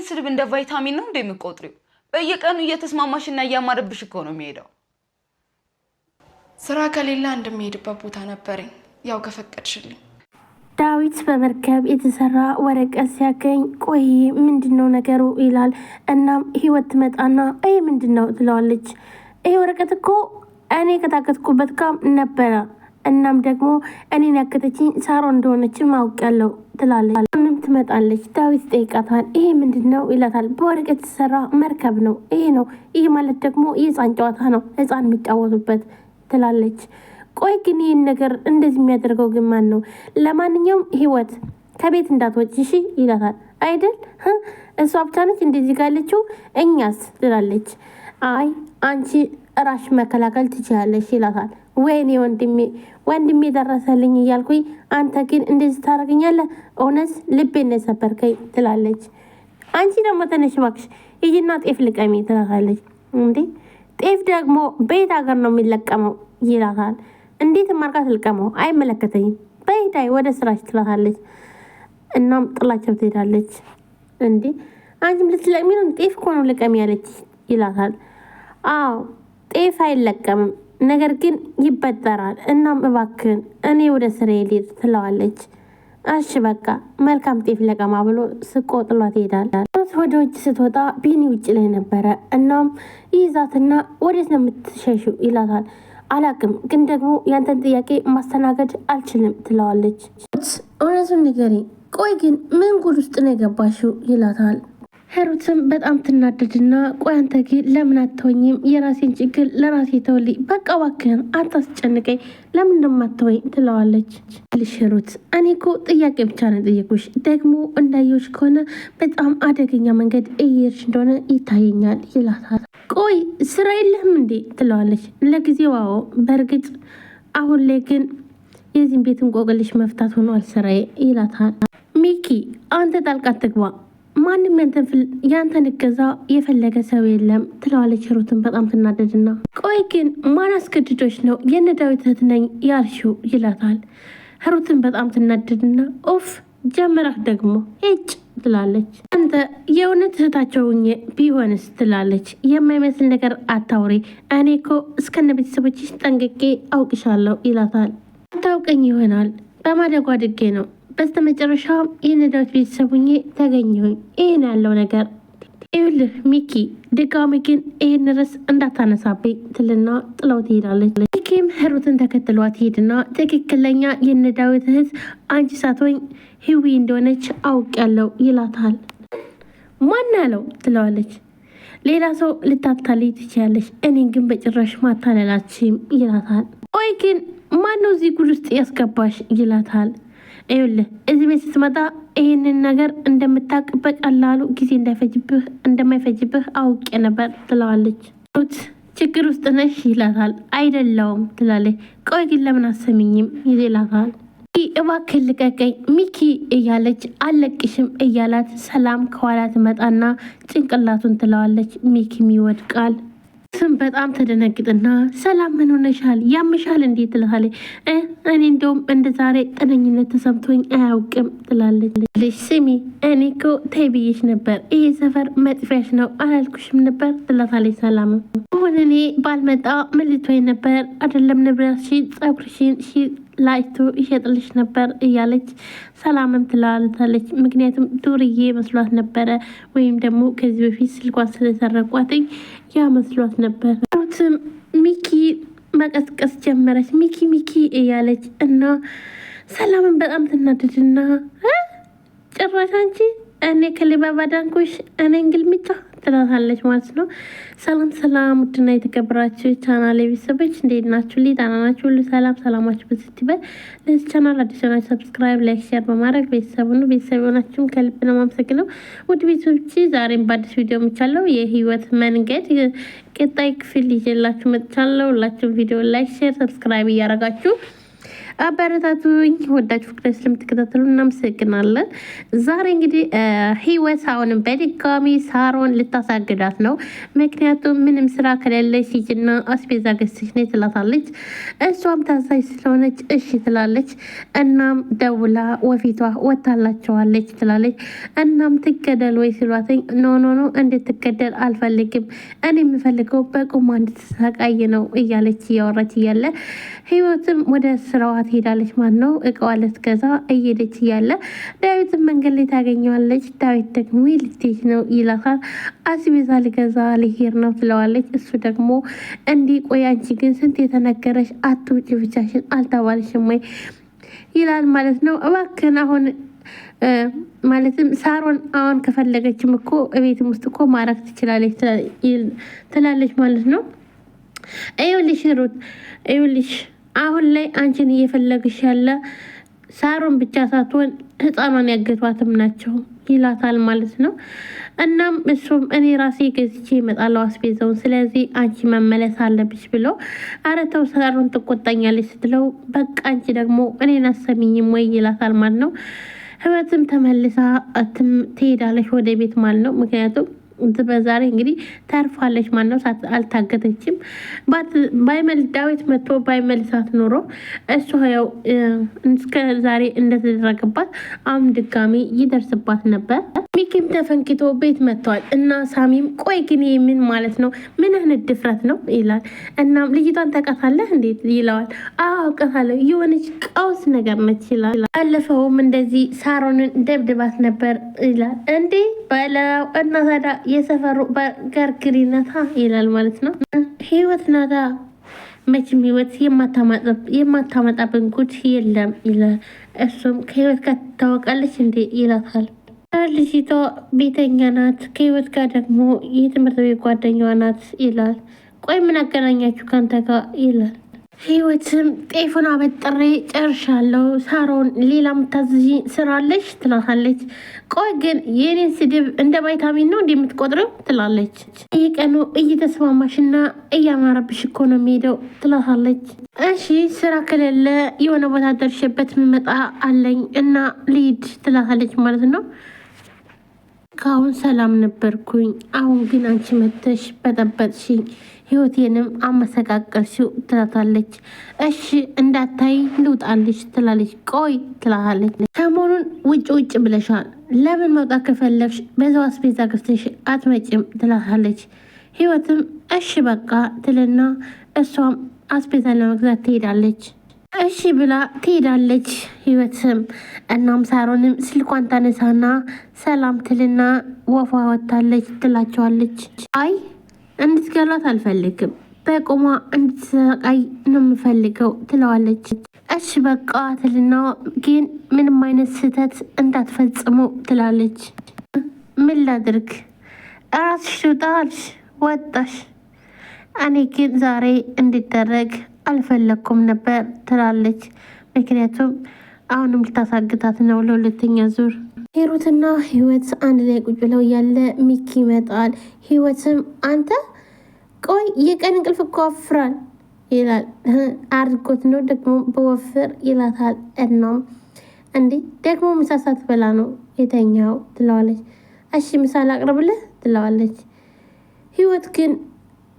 ስድብ እንደ ቫይታሚን ነው እንደምትቆጥሪው? በየቀኑ እየተስማማሽና እያማረብሽ እኮ ነው የሚሄደው። ስራ ከሌላ እንደሚሄድበት ቦታ ነበረኝ፣ ያው ከፈቀድሽልኝ። ዳዊት በመርከብ የተሰራ ወረቀት ሲያገኝ ቆይ ምንድነው ነገሩ ይላል። እናም ህይወት ትመጣና ይሄ ምንድነው ትለዋለች። ይሄ ወረቀት እኮ እኔ ከታገትኩበት ጋር ነበረ። እናም ደግሞ እኔን ያገተችኝ ሳሮን እንደሆነችም አውቃለሁ ትላለች። ምንም ትመጣለች። ዳዊት ይጠይቃታል። ይሄ ምንድነው ይላታል። በወረቀት የተሰራ መርከብ ነው ይሄ ነው። ይሄ ማለት ደግሞ የህፃን ጨዋታ ነው፣ ህፃን የሚጫወቱበት ትላለች። ቆይ ግን ይህን ነገር እንደዚህ የሚያደርገው ግን ማን ነው? ለማንኛውም ህይወት ከቤት እንዳትወጪ እሺ ይላታል። አይደል እሷ ብቻ ነች እንደዚህ ጋለችው እኛስ ትላለች። አይ አንቺ ራሽ መከላከል ትችላለሽ ይላታል። ወይኔ ወንድሜ ደረሰልኝ እያልኩኝ አንተ ግን እንደዚህ ታደርገኛለህ? እውነት ልቤን ሰበርከኝ ትላለች። አንቺ ደግሞ ተነሽ እባክሽ ሂጂና ጤፍ ልቀሚ ትላታለች። እንዴ ጤፍ ደግሞ በየት ሀገር ነው የሚለቀመው ይላታል። እንዴት ማርካት ልቀመው አይመለከተኝም፣ በይዳይ ወደ ስራሽ ትላታለች። እናም ጥላቸው ትሄዳለች። እንዴ አንቺም ልትለቅሚ ነው? ጤፍ እኮ ነው ልቀሚ ያለች ይላታል። አዎ ጤፍ አይለቀምም፣ ነገር ግን ይበጠራል። እናም እባክህን እኔ ወደ ስራዬ ልሂድ ትለዋለች። እሺ በቃ መልካም ጤፍ ለቀማ ብሎ ስቆ ጥሏት ይሄዳል። ወደ ውጭ ስትወጣ ቢኒ ውጭ ላይ ነበረ። እናም ይዛትና ወዴት ነው የምትሸሹ ይላታል። አላቅም ግን ደግሞ ያንተን ጥያቄ ማስተናገድ አልችልም ትለዋለች። እውነቱን ንገሪኝ፣ ቆይ ግን ምን ጉድ ውስጥ ነው የገባሽው ይላታል። ሄሩትም በጣም ትናደድና ቆይ አንተ ግን ለምን አትወኝም? የራሴን ችግር ለራሴ ተወልኝ፣ በቃ እባክህን አታስጨንቀኝ፣ ለምን እንደማትወኝ ትለዋለች። ልሽ ሄሩት እኔ እኮ ጥያቄ ብቻ ነው ጠየቁሽ፣ ደግሞ እንዳየሽ ከሆነ በጣም አደገኛ መንገድ እየሄድሽ እንደሆነ ይታየኛል ይላታል። ቆይ ስራ የለህም እንዴ ትለዋለች። ለጊዜው አዎ፣ በእርግጥ አሁን ላይ ግን የዚህን ቤት እንቆቅልሽ መፍታት ሆኗል ስራዬ ይላታል። ሚኪ አንተ ጣልቃ አትግባ፣ ማንም ያንተን እገዛ የፈለገ ሰው የለም ትለዋለች። ሩትን በጣም ትናደድና ቆይ ግን ማን አስገድዶች ነው የነ ዳዊት እህት ነኝ ያልሽው ይላታል። ሩትን በጣም ትናደድና ኦፍ ጀምረህ ደግሞ ሄጭ ትላለች። አንተ የእውነት እህታቸው ቢሆንስ ትላለች። የማይመስል ነገር አታውሪ፣ እኔ እኮ እስከነ ቤተሰቦችሽ ጠንቅቄ አውቅሻለሁ ይላታል። አታውቀኝ ይሆናል በማደጓ አድጌ ነው፣ በስተመጨረሻ የነዳዊት ቤተሰቡኝ ተገኘሁኝ። ይህን ያለው ነገር ይኸውልህ ሚኪ፣ ድጋሚ ግን ይህን ርዕስ እንዳታነሳብኝ ትልና ጥለው ትሄዳለች። ሚኪም ሄሩትን ተከትሏት ሄድና ትክክለኛ የነዳዊት እህት አንቺ ሳትሆኝ ህዊ እንደሆነች አውቄያለሁ ይላታል። ማን ያለው ትለዋለች። ሌላ ሰው ልታታልይ ትችያለሽ፣ እኔን ግን በጭራሽ ማታለላችም ይላታል። ቆይ ግን ማነው እዚህ ጉድ ውስጥ ያስገባሽ ይላታል። ይኸውልህ እዚህ ቤት ስትመጣ ይህንን ነገር እንደምታውቅ በቀላሉ ጊዜ እንደማይፈጅብህ አውቄ ነበር ትለዋለች። ችግር ውስጥ ነሽ ይላታል። አይደለውም ትላለች። ቆይ ግን ለምን አሰሚኝም ይላታል። እባክህ ልቀቀኝ ሚኪ እያለች አለቅሽም እያላት ሰላም ከኋላ ትመጣና ጭንቅላቱን ትለዋለች። ሚኪም ይወድቃል። ስም በጣም ተደነግጥና ሰላም ምን ሆነሻል? ያምሻል እንዴት ትላለች። እኔ እንደውም እንደ ዛሬ ጤነኝነት ተሰምቶኝ አያውቅም ትላለች። ስሚ እኔ እኮ ተይ ብዬሽ ነበር፣ ይሄ ሰፈር መጥፊያሽ ነው አላልኩሽም ነበር ትላታለች። ሰላም አሁን እኔ ባልመጣ ምን ልትወይ ነበር? አይደለም ንብረትሽን ጸጉርሽን ላይቶ ይሸጥልሽ ነበር እያለች ሰላምም ትላለታለች። ምክንያቱም ዱርዬ መስሏት ነበረ፣ ወይም ደግሞ ከዚህ በፊት ስልኳን ስለሰረቋትኝ ያ መስሏት ነበር። ሩትም ሚኪ መቀስቀስ ጀመረች። ሚኪ ሚኪ እያለች እና ሰላምን በጣም ትናደድና ጭራሽ አንቺ እኔ ከሌባ ባዳንኩሽ እኔ እንግልምጫ ትላታለች ማለት ነው። ሰላም ሰላም፣ ውድና የተከበራችሁ ቻናል ቤተሰቦች እንዴት ናችሁ? ሊጣና ናችሁ? ሁሉ ሰላም ሰላማችሁ በስቲ በል። ለዚህ ቻናል አዲስ ናችሁ ሰብስክራይብ፣ ላይክ፣ ሼር በማድረግ ቤተሰብ ነው። ቤተሰብ ሆናችሁም ከልብ ነው የማመሰግነው። ውድ ቤተሰቦች ዛሬም በአዲስ ቪዲዮ መጥቻለሁ። የህይወት መንገድ ቀጣይ ክፍል ይዤላችሁ መጥቻለሁ። ሁላችሁም ቪዲዮ ላይክ፣ ሼር፣ ሰብስክራይብ እያደረጋችሁ አበረታቱኝ። ወዳችሁ ፍቅሬ ስለምትከታተሉ እናመሰግናለን። ዛሬ እንግዲህ ህይወት አሁንም በድጋሚ ሳሮን ልታሳግዳት ነው። ምክንያቱም ምንም ስራ ከሌለች ሲጅና አስቤዛ ገዝተሽ ነይ ትላታለች። እሷም ታዛዥ ስለሆነች እሺ ትላለች። እናም ደውላ ወፊቷ ወታላቸዋለች ትላለች። እናም ትገደል ወይ ሲሏትኝ ኖ እንዴት ትገደል አልፈልግም፣ እኔ የምፈልገው በቁሟ እንድትሰቃይ ነው እያለች እያወራች እያለ ህይወትም ወደ ስራዋ ትሄዳለች። ማን ነው እቃዋ ልትገዛ እየሄደች እያለ ዳዊትን መንገድ ላይ ታገኘዋለች። ዳዊት ደግሞ ልትሄጂ ነው ይላታል። አስቤዛ ልገዛ ልሄድ ነው ትለዋለች። እሱ ደግሞ እንዲህ ቆይ አንቺ ግን ስንት የተነገረሽ አትውጪ ብቻሽን አልተባልሽም ወይ ይላል ማለት ነው። እባክህን አሁን ማለትም ሳሮን አሁን ከፈለገችም እኮ ቤትም ውስጥ እኮ ማረግ ትችላለች ትላለች ማለት ነው። ይኸውልሽ ሩት፣ ይኸውልሽ አሁን ላይ አንቺን እየፈለግሽ ያለ ሳሮን ብቻ ሳትሆን ህፃኗን ያገቷትም ናቸው ይላታል ማለት ነው። እናም እሱም እኔ ራሴ ገዝቼ እመጣለሁ አስቤዛውን፣ ስለዚህ አንቺ መመለስ አለብሽ ብሎ ኧረ ተው ሳሮን ትቆጣኛለች ስትለው በቃ አንቺ ደግሞ እኔን አሰሚኝም ወይ ይላታል ማለት ነው። ህይወትም ተመልሳ ትሄዳለች ወደ ቤት ማለት ነው። ምክንያቱም በዛሬ እንግዲህ ተርፋለች ማለት ነው። አልታገተችም። ዳዊት መጥቶ ባይመልሳት ኖሮ እሱ ያው እስከ ዛሬ እንደተደረገባት አሁን ድጋሚ ይደርስባት ነበር። ሚኪም ተፈንክቶ ቤት መጥተዋል እና ሳሚም ቆይ ግን ምን ማለት ነው? ምን አይነት ድፍረት ነው ይላል። እናም ልጅቷን ታውቃታለህ እንዴት ይለዋል። አውቃታለሁ፣ የሆነች ቀውስ ነገር ነች ይላል። አለፈውም እንደዚህ ሳሮንን ደብድባት ነበር ይላል። እንዴ በለው እና ታዲያ የሰፈሩ ገርግሪነታ ይላል ማለት ነው። ህይወት ናታ መቼም ህይወት የማታመጣብን ጉድ የለም ይላል። እሱም ከህይወት ጋር ትታወቃለች እንዴ ይላታል። ልጅቷ ቤተኛ ናት፣ ከህይወት ጋር ደግሞ የትምህርት ቤት ጓደኛዋ ናት ይላል። ቆይ ምን አገናኛችሁ ከአንተ ጋር ይላል። ህይወትም ጤፉን አበጥሬ ጨርሻለሁ፣ ሳሮን ሌላ የምታዝዥ ስራለች ትላታለች። ቆይ ግን የኔን ስድብ እንደ ቫይታሚን ነው እንደምትቆጥረው ትላለች። የቀኑ እየተስማማሽና እያማረብሽ እኮ ነው የሚሄደው ትላታለች። እሺ ስራ ከሌለ የሆነ ቦታ ደርሼበት የምመጣ አለኝ እና ልሂድ ትላታለች ማለት ነው። ከአሁን ሰላም ነበርኩኝ፣ አሁን ግን አንቺ መተሽ በጠበጥሽኝ፣ ህይወቴንም አመሰቃቀልሽው ትላታለች። እሺ እንዳታይ ልውጣልሽ ትላለች። ቆይ ትላታለች። ሰሞኑን ውጭ ብለሻል፣ ለምን መውጣት ከፈለግሽ በዛው አስቤዛ ገዝተሽ አትመጭም ትላታለች። ህይወትም እሺ በቃ ትልና እሷም አስቤዛ ለመግዛት ትሄዳለች። እሺ ብላ ትሄዳለች ህይወትም። እናም ሳሮንም ስልኳን ታነሳና ሰላም ትልና ወፏ ወታለች ትላቸዋለች። አይ እንድትገላት አልፈልግም፣ በቁሟ እንድትሰቃይ ነው የምፈልገው ትለዋለች። እሺ በቃ ትልና ግን ምንም አይነት ስህተት እንዳትፈጽሙ ትላለች። ምን ላድርግ እራስሽ ትውጣልሽ ወጣሽ፣ እኔ ግን ዛሬ እንዲደረግ አልፈለኩም ነበር ትላለች። ምክንያቱም አሁንም ልታሳግታት ነው ለሁለተኛ ዙር። ሂሩትና ህይወት አንድ ላይ ቁጭ ብለው ያለ ሚኪ ይመጣል። ህይወትም አንተ ቆይ የቀን እንቅልፍ እኮ ወፍራል ይላል። አድርጎት ነው ደግሞ በወፍር ይላታል። እናም እንዴ ደግሞ ምሳ ሳትበላ ነው የተኛው ትለዋለች። እሺ ምሳ ላቅርብልህ ትለዋለች። ህይወት ግን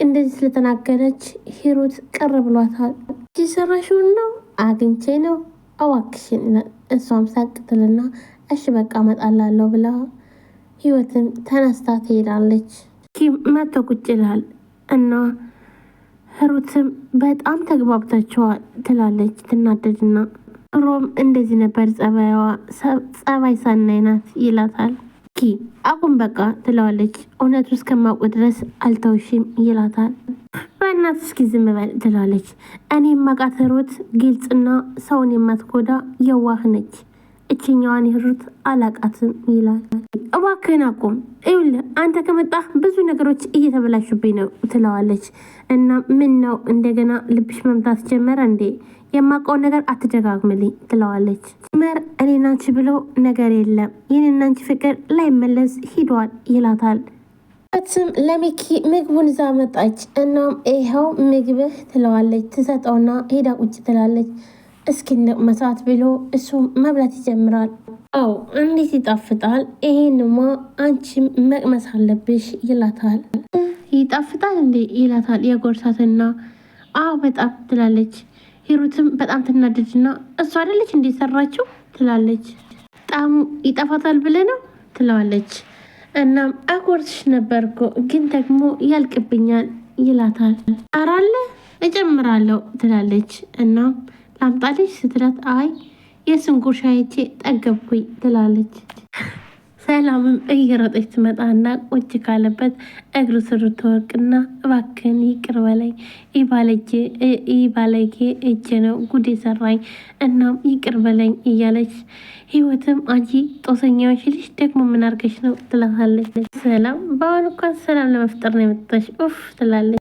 እንደዚህ ስለተናገረች ሂሩት ቅር ብሏታል። የሰራሽውን ነው አግኝቼ ነው አዋክሽን ይላል። እሷም ሳቅትልና እሺ በቃ እመጣላለሁ ብላ ህይወትም ተነስታ ትሄዳለች። መቶ ቁጭ ይላል እና ሂሩትም በጣም ተግባብታችኋል ትላለች። ትናደድና ሮም እንደዚህ ነበር ጸባይዋ፣ ጸባይ ሳናይ ናት ይላታል። አቁም በቃ ትለዋለች። እውነቱ እስከማውቅ ድረስ አልተውሽም ይላታል። በእናት እስኪ ዝም በል ትላለች። እኔ የማውቃት ሂሩት ግልጽና ሰውን የማትጎዳ የዋህ ነች፣ እችኛዋን ሂሩት አላቃትም ይላል። እባክህን አቁም፣ ይኸውልህ አንተ ከመጣህ ብዙ ነገሮች እየተበላሹብኝ ነው ትለዋለች። እና ምን ነው እንደገና ልብሽ መምታት ጀመረ እንዴ? የማውቀውን ነገር አትደጋግምልኝ ትለዋለች። መር እኔና አንቺ ብሎ ነገር የለም፣ ይህንና አንቺ ፍቅር ላይመለስ ሂዷል ይላታል። ትም ለሚኪ ምግቡን ይዛ መጣች። እናም ይኸው ምግብህ ትለዋለች። ትሰጠውና ሄዳ ቁጭ ትላለች። እስኪነቅመሳት ብሎ እሱም መብላት ይጀምራል። አው እንዴት ይጣፍጣል! ይሄንማ አንቺም መቅመስ አለብሽ ይላታል። ይጣፍጣል እንዴ ይላታል። የጎርሳትና አው በጣም ትላለች። ሂሩትም በጣም ትናደድና እሱ አይደለች እንዴ ሰራችው ትላለች። ጣሙ ይጠፋታል ብለህ ነው ትለዋለች። እናም አጎርስሽ ነበርኩ ግን ደግሞ ያልቅብኛል ይላታል። አራለ እጨምራለሁ ትላለች። እናም ላምጣልሽ ስትላት አይ የስንጉር ሻይቼ ጠገብኩኝ ትላለች። ሰላምም እየሮጠች ትመጣና ቁጭ ካለበት እግሩ ስር ትወርቅና እባክን ይቅር በለኝ ባለጌ እጅ ነው ጉድ ሰራኝ፣ እናም ይቅር በለኝ እያለች ህይወትም አንቺ ጦሰኛዎች ልጅ ደግሞ ምን አርገሽ ነው ትላታለች። ሰላም በአሁኑ እንኳን ሰላም ለመፍጠር ነው የመጣሽ ኡፍ ትላለች።